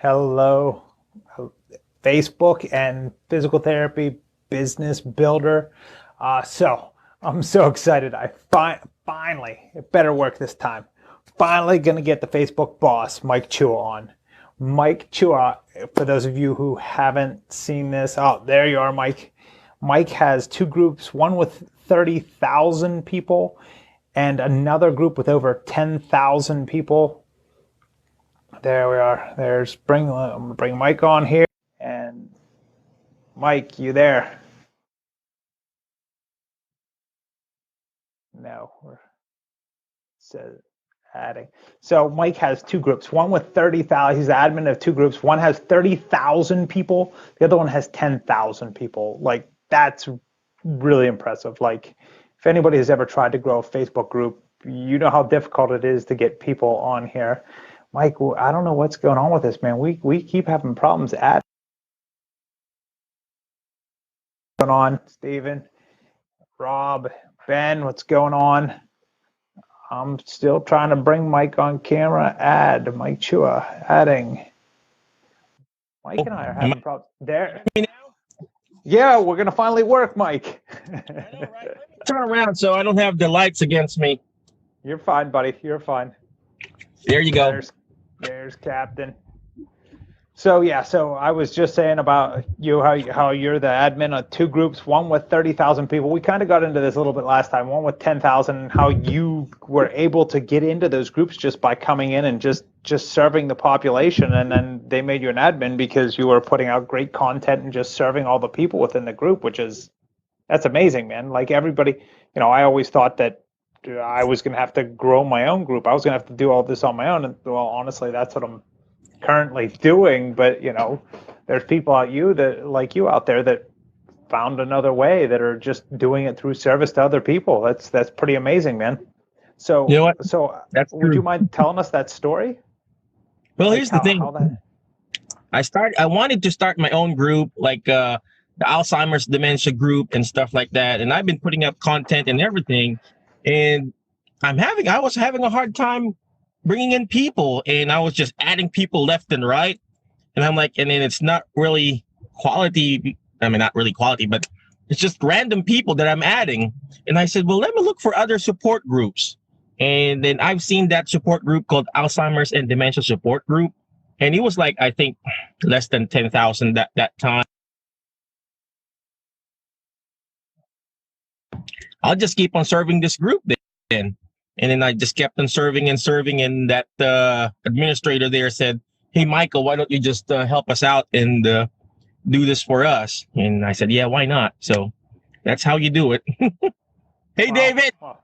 Hello, Facebook and physical therapy business builder. So I'm so excited. Finally, it better work this time. Finally, gonna get the Facebook boss, Mike Chua, on. Mike Chua, for those of you who haven't seen this, oh, there you are, Mike. Mike has two groups, one with 30,000 people and another group with over 10,000 people. There we are. I'm gonna bring Mike on here. And Mike, you there? No, we're says adding. So Mike has two groups. One with 30,000. He's the admin of two groups. One has 30,000 people. The other one has 10,000 people. Like that's really impressive. Like if anybody has ever tried to grow a Facebook group, you know how difficult it is to get people on here. Mike, I don't know what's going on with this, man. We keep having problems adding on. Steven, Rob, Ben, what's going on? I'm still trying to bring Mike on camera. Add Mike Chua. Adding. Mike and I are having problems. There. Yeah, we're gonna finally work, Mike. I know, right? Turn around so I don't have the lights against me. You're fine, buddy. You're fine. There you go. There's Captain. So yeah, so I was just saying about you how you're the admin of two groups, one with 30,000 people. We kind of got into this a little bit last time. One with 10,000. How you were able to get into those groups just by coming in and just serving the population, and then they made you an admin because you were putting out great content and just serving all the people within the group, that's amazing, man. Like everybody, I always thought that I was gonna have to grow my own group. I was gonna have to do all this on my own, and well, honestly, that's what I'm currently doing. But there's people like you out there that found another way, that are just doing it through service to other people. That's pretty amazing, man. So You know what? That's would you mind telling us that story? Well, here's the thing. I wanted to start my own group, like the Alzheimer's dementia group and stuff like that. And I've been putting up content and everything. And I was having a hard time bringing in people, and I was just adding people left and right. And I'm like, and then it's not really quality. I mean, not really quality, but it's just random people that I'm adding. And I said, well, let me look for other support groups. And then I've seen that support group called Alzheimer's and Dementia Support Group. And it was like, I think, less than 10,000 that time. I'll just keep on serving this group then. And then I just kept on serving and serving. And that administrator there said, hey, Michael, why don't you just help us out and do this for us? And I said, yeah, why not? So that's how you do it. Hey, wow. David. Wow.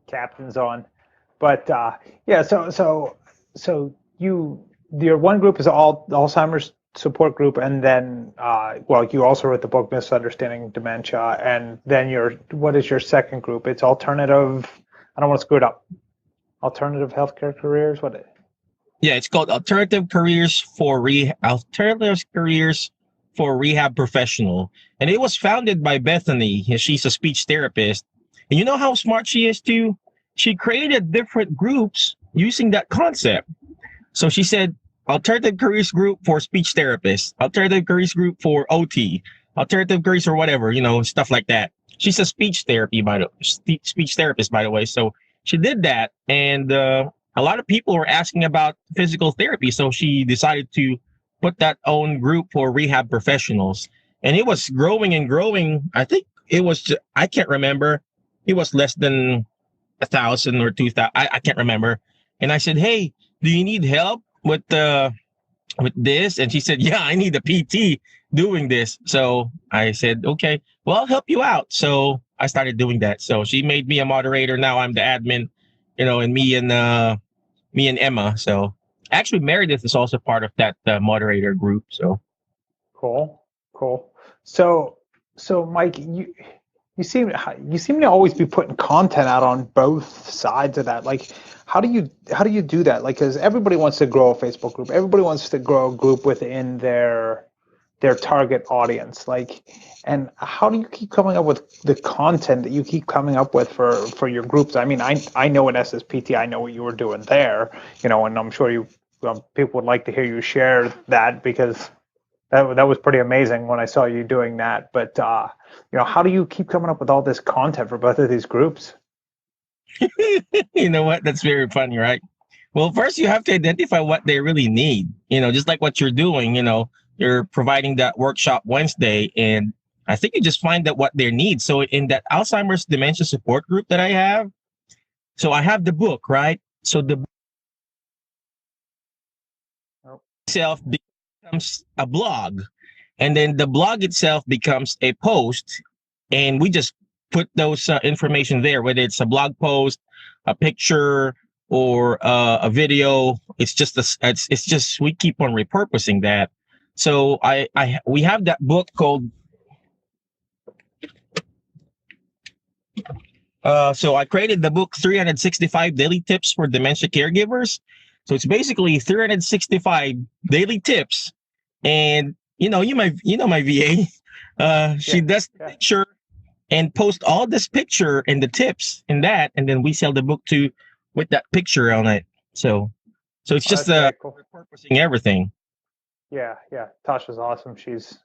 Captain's on. But yeah, so your one group is all Alzheimer's support group, and then you also wrote the book Misunderstanding Dementia, and then what is your second group? It's alternative. I don't want to screw it up. Alternative healthcare careers. Yeah, it's called Alternative Careers for Rehab Professional, and it was founded by Bethany. She's a speech therapist, and you know how smart she is too. She created different groups using that concept. So she said, Alternative Careers Group for speech therapists, Alternative Careers Group for OT, Alternative Careers or whatever, stuff like that. She's a speech therapist, by the way. So she did that, and a lot of people were asking about physical therapy. So she decided to put that own group for rehab professionals, and it was growing and growing. I think I can't remember. It was less than 1,000 or 2,000. I can't remember. And I said, hey, do you need help with this? And she said, yeah, I need a PT doing this. So I said, okay, well, I'll help you out. So I started doing that. So she made me a moderator. Now I'm the admin, and me and Emma. So actually Meredith is also part of that moderator group. So cool. So Mike, you seem to always be putting content out on both sides of that. Like, how do you do that? Like, because everybody wants to grow a Facebook group, everybody wants to grow a group within their their target audience? Like, and how do you keep coming up with the content that you keep coming up with for your groups? I mean, I know at SSPT, I know what you were doing there, and I'm sure people would like to hear you share that, because that was pretty amazing when I saw you doing that. But how do you keep coming up with all this content for both of these groups? You know what? That's very funny, right? Well, first you have to identify what they really need. Just like what you're doing. You're providing that workshop Wednesday, and I think you just find out what their needs. So in that Alzheimer's dementia support group that I have, so I have the book, right? So the book itself becomes a blog, and then the blog itself becomes a post, and we just put those information there, whether it's a blog post, a picture, or a video. It's just we keep on repurposing that. So we have that book called so I created the book 365 Daily Tips for Dementia Caregivers. So it's basically 365 daily tips. And my VA, she does the picture and post all this picture and the tips in that, and then we sell the book with that picture on it. So it's just cool. Repurposing everything. Yeah. Tasha's awesome. She's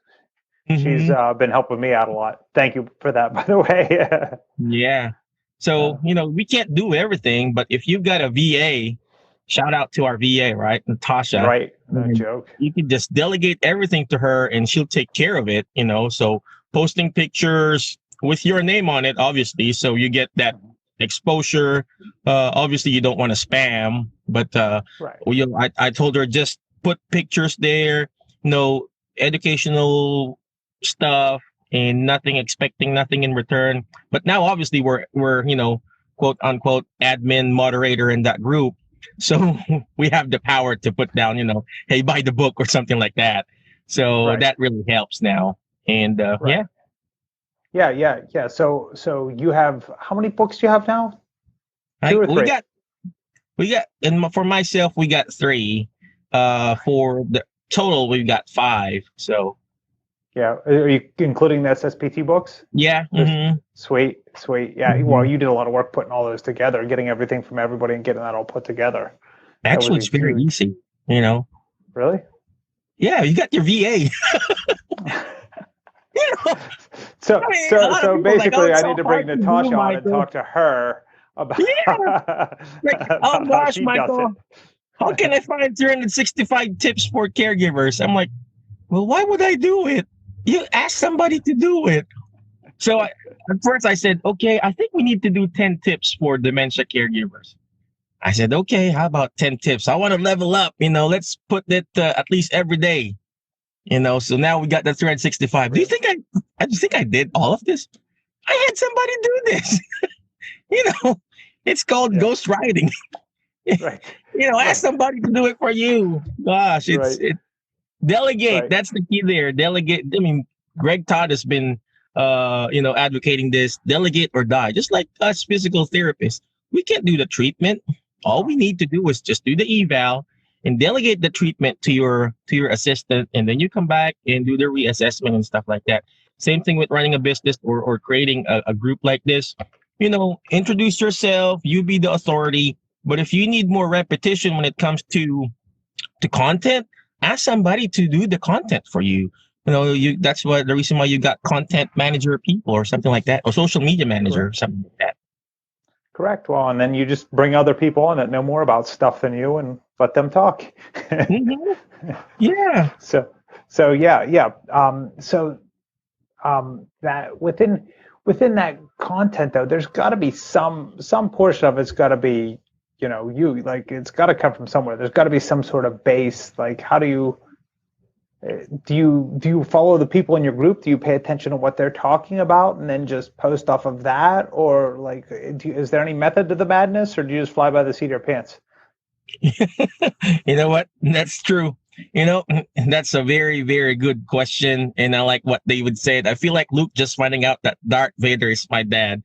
been helping me out a lot. Thank you for that, by the way. Yeah. So, we can't do everything, but if you've got a VA, shout out to our VA, right? Natasha. Right. No joke. You can just delegate everything to her and she'll take care of it, So posting pictures with your name on it, obviously. So you get that exposure. Obviously you don't want to spam, but right. I told her just put pictures there, educational stuff, and expecting nothing in return. But now obviously we're quote unquote admin moderator in that group. So we have the power to put down, hey, buy the book or something like that. So that really helps now. And Yeah. So you have, how many books do you have now? 2 or 3? We got, and for myself, we got 3. For the total, we've got 5. So. Yeah. Are you including the SSPT books? Yeah. Mm-hmm. Sweet. Yeah. Mm-hmm. Well, you did a lot of work putting all those together, getting everything from everybody and getting that all put together. Actually, it's very easy, Really? Yeah. You got your VA. So basically, I need to bring Natasha on and talk to her about. Oh gosh, Michael, how can I find 365 tips for caregivers? I'm like, well, why would I do it? You ask somebody to do it. So at first I said, okay, I think we need to do 10 tips for dementia caregivers. I said, okay, how about 10 tips? I want to level up. Let's put it at least every day. So now we got the 365. Do you think I did all of this? I had somebody do this. It's called ghost writing. Right. Ask somebody to do it for you. Gosh, delegate. Right. That's the key there. Delegate. I mean, Greg Todd has been, advocating this: delegate or die. Just like us physical therapists, we can't do the treatment. All we need to do is just do the eval and delegate the treatment to your assistant, and then you come back and do the reassessment and stuff like that. Same thing with running a business or creating a group like this. Introduce yourself. You be the authority. But if you need more repetition when it comes to content, ask somebody to do the content for you. That's the reason why you got content manager people or something like that, or social media manager or something like that. Correct. Well, and then you just bring other people on that know more about stuff than you and let them talk. Mm-hmm. Yeah. So yeah. That within that content though, there's got to be some portion of it's got to be, it's got to come from somewhere. There's got to be some sort of base. Like, how do you follow the people in your group? Do you pay attention to what they're talking about and then just post off of that? Or is there any method to the madness, or do you just fly by the seat of your pants? You know what? That's true. That's a very, very good question. And I like what they would say. I feel like Luke just finding out that Darth Vader is my dad.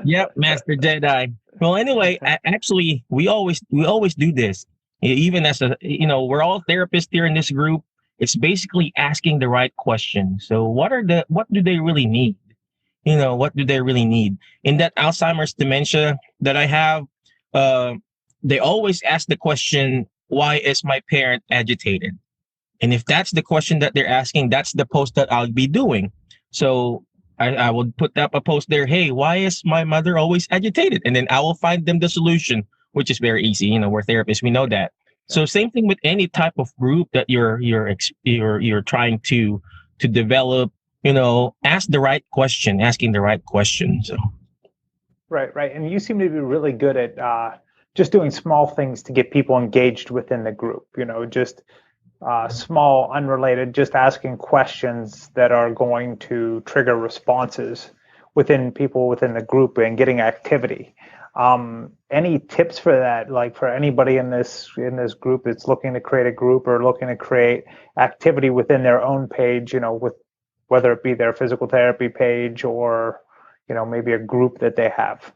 Yep, Master Jedi. Well, anyway, actually, we always do this. Even as a, we're all therapists here in this group. It's basically asking the right question. So what do they really need? What do they really need? In that Alzheimer's dementia that I have, uh, they always ask the question, why is my parent agitated? And if that's the question that they're asking, that's the post that I'll be doing. So I would put up a post there. Hey, why is my mother always agitated? And then I will find them the solution, which is very easy. We're therapists. We know that. So same thing with any type of group that you're trying to develop. Ask the right question, asking the right question. So. Right. And you seem to be really good at just doing small things to get people engaged within the group. Just small, unrelated, just asking questions that are going to trigger responses within people within the group and getting activity. Any tips for that, like for anybody in this group that's looking to create a group or looking to create activity within their own page, with whether it be their physical therapy page or maybe a group that they have?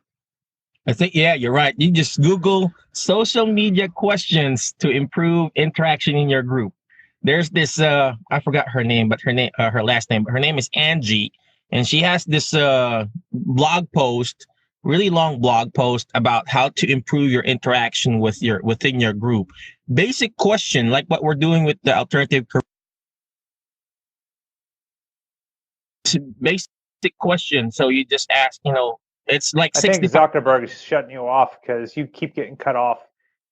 I think, yeah, you're right. You just Google social media questions to improve interaction in your group. There's this, I forgot her name, but her last name, but her name is Angie. And she has this blog post, really long blog post about how to improve your interaction within your group. Basic question, like what we're doing with the alternative basic question. So you just ask, it's like I think Zuckerberg is shutting you off because you keep getting cut off.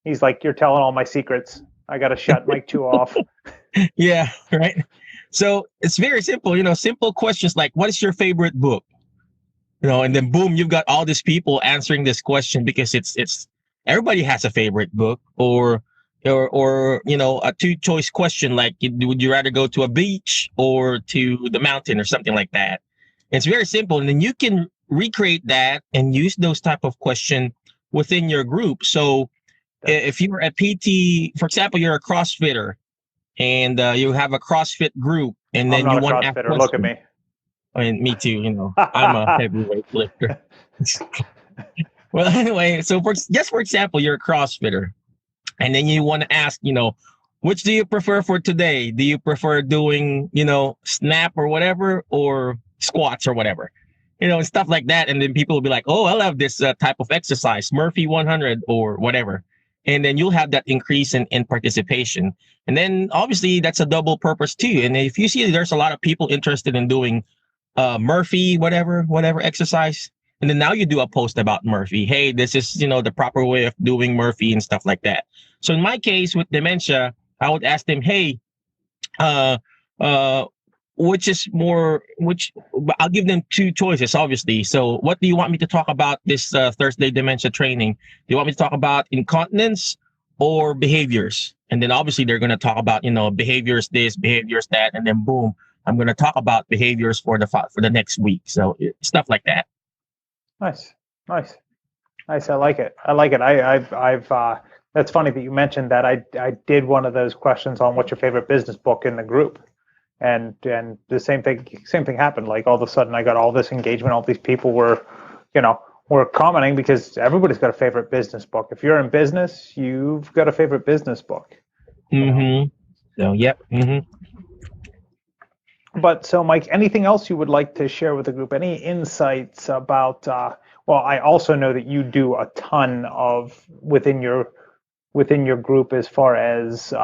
He's like, you're telling all my secrets. I got to shut Mike Chua off. Yeah, right. So it's very simple, simple questions like, what is your favorite book? And then boom, you've got all these people answering this question because it's everybody has a favorite book or a two-choice question like, would you rather go to a beach or to the mountain or something like that? It's very simple, and then you can recreate that and use those type of question within your group. So if you're a PT, for example, you're a CrossFitter, and you have a CrossFit group, and then you want to ask questions. Look at me. I mean, me too. I'm a heavyweight lifter. Well, anyway, so for example, you're a CrossFitter, and then you want to ask, which do you prefer for today? Do you prefer doing, snap or whatever, or squats or whatever, and stuff like that. And then people will be like, oh, I love this type of exercise, Murphy 100 or whatever. And then you'll have that increase in participation. And then obviously that's a double purpose too. And if you see there's a lot of people interested in doing Murphy, whatever exercise, and then now you do a post about Murphy. Hey, this is, the proper way of doing Murphy and stuff like that. So in my case with dementia, I would ask them, hey, which I'll give them two choices, obviously. So what do you want me to talk about this Thursday dementia training? Do you want me to talk about incontinence or behaviors? And then obviously they're going to talk about, behaviors this, behaviors that, and then boom, I'm going to talk about behaviors for the next week. So stuff like that. Nice. I like it. I've that's funny that you mentioned that. I did one of those questions on what's your favorite business book in the group. And the same thing happened. Like all of a sudden I got all this engagement. All these people were commenting because everybody's got a favorite business book. If you're in business, you've got a favorite business book. Mm-hmm. So, yep. Mm-hmm. But so, Mike, anything else you would like to share with the group? Any insights about, well, I also know that you do a ton of within your group as far as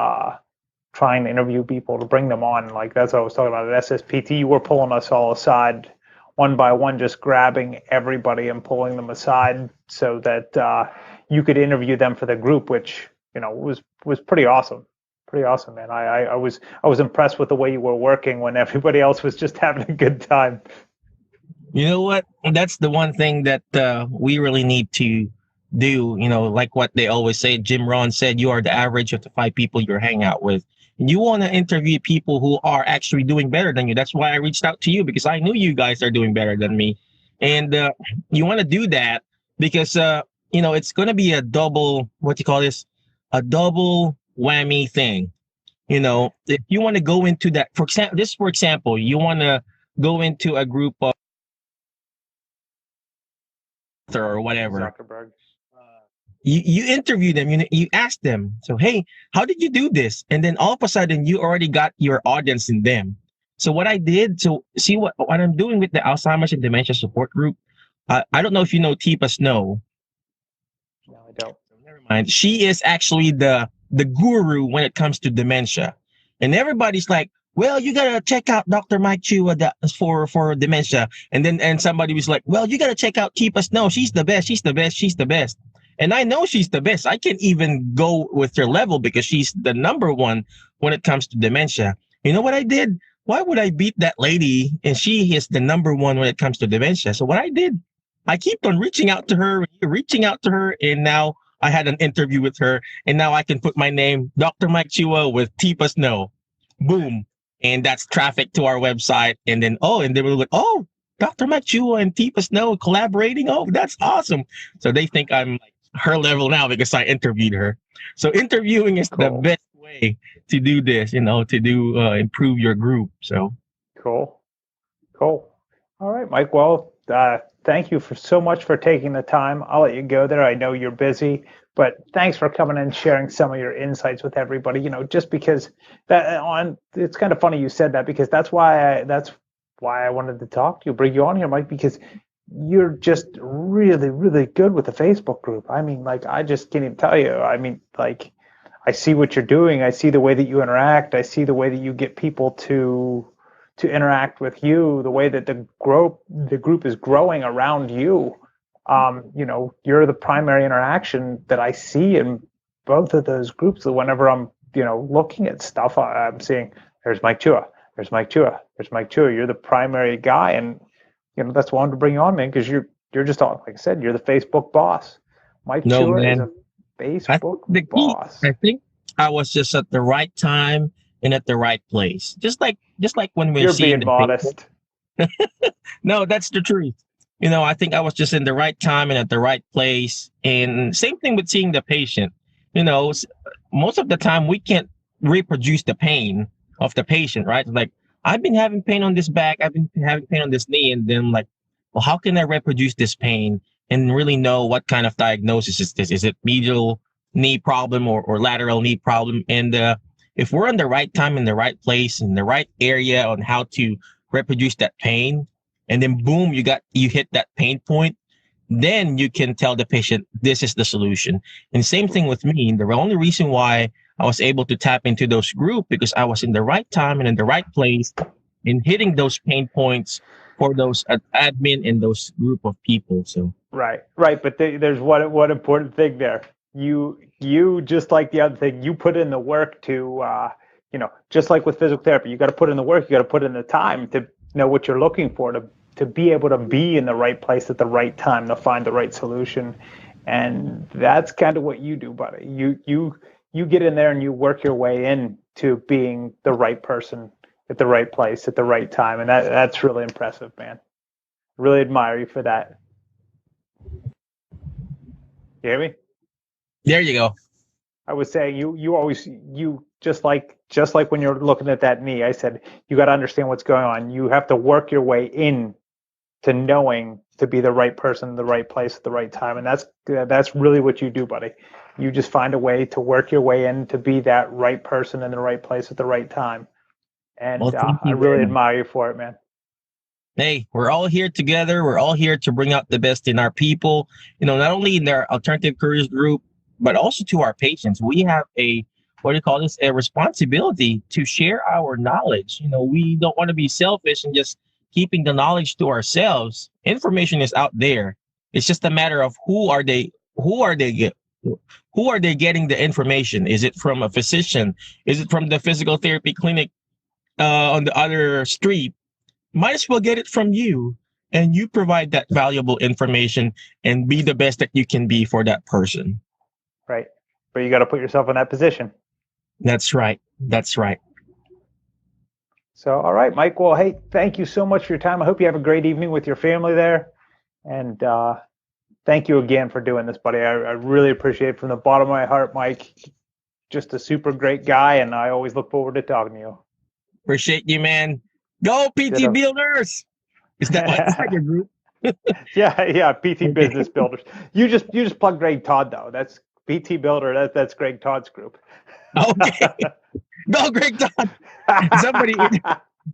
trying to interview people to bring them on. Like that's what I was talking about at SSPT. You were pulling us all aside one by one, just grabbing everybody and pulling them aside so that you could interview them for the group, which, was pretty awesome. Pretty awesome, man. I was impressed with the way you were working when everybody else was just having a good time. You know what? That's the one thing that we really need to do. Like what they always say, Jim Rohn said, you are the average of the 5 people you hang out with. And you want to interview people who are actually doing better than you. That's why I reached out to you, because I knew you guys are doing better than me. And you want to do that because, it's going to be a double, a double whammy thing. If you want to go into that, for example, you want to go into a group of or whatever. Zuckerberg. you interview them, you ask them, so, hey, how did you do this? And then all of a sudden you already got your audience in them. So what I did, so see what I'm doing with the Alzheimer's and dementia support group. I don't know if you know Tipa Snow. No, I don't. Never mind. She is actually the guru when it comes to dementia, and everybody's like, well, you gotta check out Dr. Mike Chua for dementia, and somebody was like, well, you gotta check out Tipa Snow. She's the best. She's the best. She's the best. And I know she's the best. I can't even go with her level because she's the number one when it comes to dementia. You know what I did? Why would I beat that lady? And she is the number one when it comes to dementia. So what I did, I keep on reaching out to her, and now I had an interview with her, and now I can put my name, Dr. Mike Chua with Tipa Snow. Boom. And that's traffic to our website. And then, and they were like, oh, Dr. Mike Chua and Tipa Snow collaborating. Oh, that's awesome. So they think I'm like her level now because I interviewed her. So interviewing is the best way to do this, to improve your group. So Cool. All right, Mike. Well, thank you so much for taking the time. I'll let you go there. I know you're busy, but thanks for coming and sharing some of your insights with everybody. Just because it's kind of funny you said that, because that's why I wanted to talk to you, bring you on here, Mike, because you're just really, really good with the Facebook group. I mean, like, I just can't even tell you. I mean, like, I see what you're doing. I see the way that you interact. I see the way that you get people to interact with you, the way that the group is growing around you. You're the primary interaction that I see in both of those groups. Whenever I'm, looking at stuff, I'm seeing there's Mike Chua, there's Mike Chua, there's Mike Chua. You're the primary guy, and that's why I wanted to bring you on, man, because you're just, like I said, you're the Facebook boss. Mike Chua is a Facebook boss. I think I was just at the right time and at the right place. Just like when we're You're seeing being modest. No, that's the truth. I think I was just in the right time and at the right place. And same thing with seeing the patient. Most of the time we can't reproduce the pain of the patient, right? Like, I've been having pain on this back, I've been having pain on this knee, and then I'm like, well, how can I reproduce this pain and really know what kind of diagnosis is this? Is it medial knee problem or lateral knee problem? And if we're in the right time, in the right place, in the right area on how to reproduce that pain, and then boom, you hit that pain point, then you can tell the patient this is the solution. And same thing with me. The only reason why I was able to tap into those groups because I was in the right time and in the right place in hitting those pain points for those admin and those group of people. So right. But there's one important thing there. You just like the other thing, you put in the work to, just like with physical therapy, you got to put in the work, you got to put in the time to know what you're looking for, to be able to be in the right place at the right time, to find the right solution. And that's kind of what you do, buddy. You get in there and you work your way into being the right person at the right place at the right time. And that's really impressive, man. Really admire you for that. You hear me? there you go. I was saying you always just like when you're looking at that knee, I said you got to understand what's going on. You have to work your way in to knowing to be the right person in the right place at the right time, and that's really what you do, buddy. You just find a way to work your way in to be that right person in the right place at the right time, and I really admire you for it, man. Hey, we're all here together. We're all here to bring out the best in our people, not only in their alternative careers group, but also to our patients. We have a responsibility to share our knowledge. We don't want to be selfish and just keeping the knowledge to ourselves. Information is out there. It's just a matter of who are they getting the information? Is it from a physician? Is it from the physical therapy clinic on the other street? Might as well get it from you, and you provide that valuable information and be the best that you can be for that person. Right. But you got to put yourself in that position. That's right. So, all right, Mike. Well, hey, thank you so much for your time. I hope you have a great evening with your family there. And thank you again for doing this, buddy. I really appreciate it from the bottom of my heart, Mike. Just a super great guy, and I always look forward to talking to you. Appreciate you, man. Go PT Builders! Is that your group? Yeah, PT Business Builders. You just plug Greg Todd though. That's PT Builder. That's Greg Todd's group. Okay. Go, Greg Todd. Somebody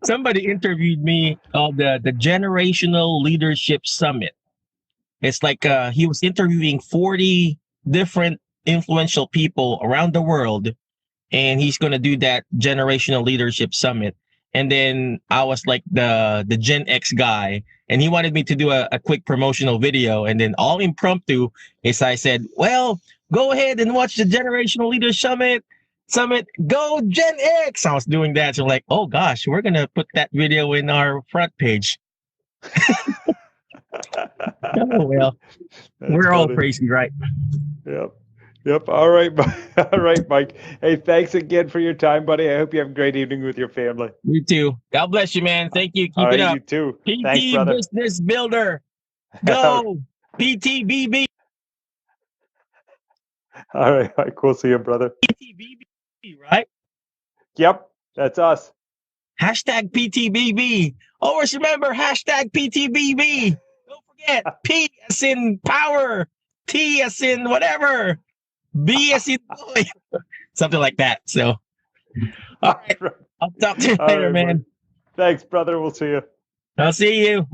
somebody interviewed me on the Generational Leadership Summit. It's like he was interviewing 40 different influential people around the world, and he's going to do that Generational Leadership Summit. And then I was like the Gen X guy, and he wanted me to do a quick promotional video. And then all impromptu is I said, well, go ahead and watch the Generational Leadership Summit. Go Gen X. I was doing that. So like, oh gosh, we're going to put that video in our front page. Oh, well, we're all crazy, right? Yep. All right. All right, Mike. Hey, thanks again for your time, buddy. I hope you have a great evening with your family. You too. God bless you, man. Thank you. All Keep it right, up. you too. PT Thanks, brother. Business Builder. Go. PTBB. All right, Mike. We'll see you, brother. PTBB, right? Yep, that's us. Hashtag PTBB. Always remember hashtag PTBB. Don't forget P as in power, T as in whatever, B as in boy. Something like that. So, all right. I'll talk to you later, man. Thanks, brother. We'll see you. I'll see you. Bye.